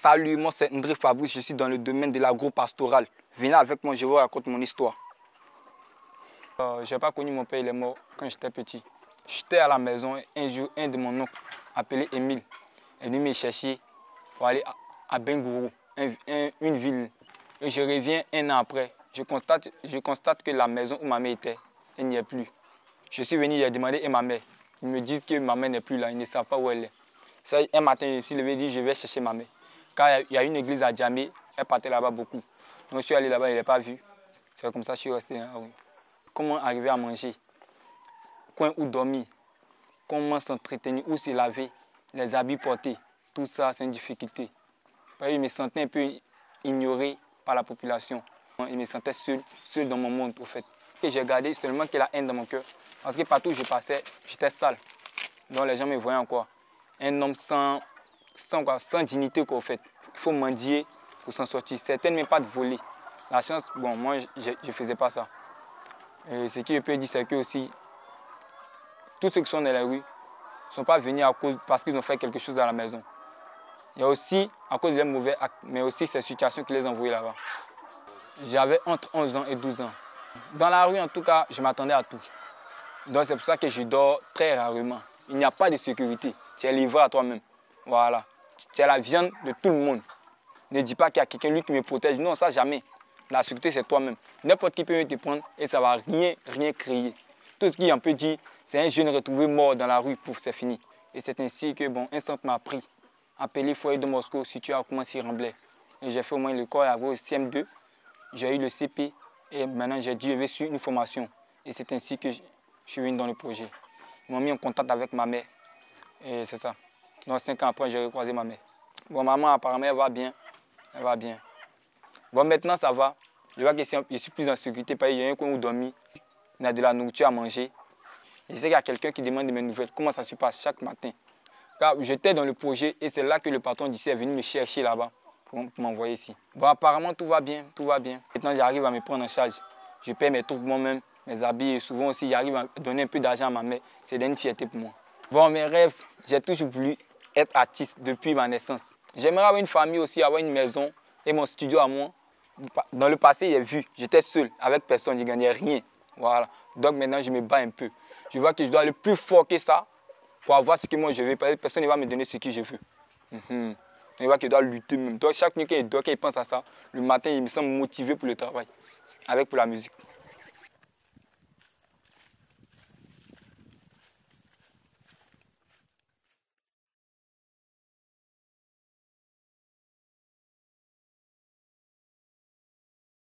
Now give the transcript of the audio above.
Salut, moi c'est André Fabrice, je suis dans le domaine de l'agro-pastoral. Venez avec moi, je vous raconte mon histoire. Je n'ai pas connu mon père, il est mort quand j'étais petit. J'étais à la maison, un jour, un de mon oncle, appelé Émile, est venu me chercher pour aller à Bengourou, une ville. Et je reviens un an après. Je constate que la maison où ma mère était, elle n'y est plus. Je suis venu, j'ai demandé à ma mère. Ils me disent que ma mère n'est plus là, ils ne savent pas où elle est. Ça, un matin, je me suis levé et dit je vais chercher ma mère. Car il y a une église à Djamé, elle partait là-bas beaucoup. Donc je suis allé là-bas, je ne l'ai pas vue. C'est comme ça que je suis resté dans la rue. Comment arriver à manger, coin où dormir, comment s'entretenir, où se laver, les habits portés, tout ça c'est une difficulté. Je me sentais un peu ignoré par la population. Je me sentais seul dans mon monde au fait. Et j'ai gardé seulement que la haine dans mon cœur. Parce que partout où je passais, j'étais sale. Donc les gens me voyaient en quoi? Un homme sans dignité quoi, au fait. Il faut mendier pour s'en sortir. Certains même pas de voler. La chance, bon, moi je ne faisais pas ça. Et ce que je peux dire, c'est que aussi, tous ceux qui sont dans les rues ne sont pas venus parce qu'ils ont fait quelque chose à la maison. Il y a aussi, à cause de leurs mauvais actes, mais aussi ces situations qui les ont envoyés là-bas. J'avais entre 11 ans et 12 ans. Dans la rue, en tout cas, je m'attendais à tout. Donc c'est pour ça que je dors très rarement. Il n'y a pas de sécurité. Tu es livré à toi-même. Voilà. Tu es la viande de tout le monde. Ne dis pas qu'il y a quelqu'un lui qui me protège. Non, ça jamais. La sécurité, c'est toi-même. N'importe qui peut te prendre et ça ne va rien créer. Tout ce qui en peut dire, c'est un jeune retrouvé mort dans la rue, pouf, c'est fini. Et c'est ainsi que, bon, un centre m'a pris, appelé Foyer de Moscou, situé à Koumassi-Remblai. Et j'ai fait au moins l'école, au CM2. J'ai eu le CP et maintenant j'ai dû suivre une formation. Et c'est ainsi que je suis venu dans le projet. Ils m'ont mis en contact avec ma mère. Et c'est ça. Donc 5 ans après, j'ai recroisé ma mère. Bon, maman, apparemment, elle va bien. Elle va bien. Bon, maintenant, ça va. Je vois que je suis plus en sécurité parce qu'il y a un coin où dormir. Il y a de la nourriture à manger. Je sais qu'il y a quelqu'un qui demande de mes nouvelles. Comment ça se passe chaque matin? Car j'étais dans le projet et c'est là que le patron d'ici est venu me chercher là-bas pour m'envoyer ici. Bon, apparemment, tout va bien, tout va bien. Maintenant, j'arrive à me prendre en charge. Je paie mes trucs moi-même, mes habits et souvent aussi, j'arrive à donner un peu d'argent à ma mère. C'est une fierté pour moi. Bon, mes rêves, j'ai toujours voulu être artiste depuis ma naissance. J'aimerais avoir une famille aussi, avoir une maison et mon studio à moi. Dans le passé, j'ai vu, j'étais seul, avec personne, je ne gagnais rien. Voilà. Donc maintenant, je me bats un peu. Je vois que je dois aller plus fort que ça pour avoir ce que moi je veux. Personne ne va me donner ce que je veux. Je vois que je dois lutter même. Donc chaque nuit, quand il pense à ça, le matin, il me semble motivé pour le travail, pour la musique.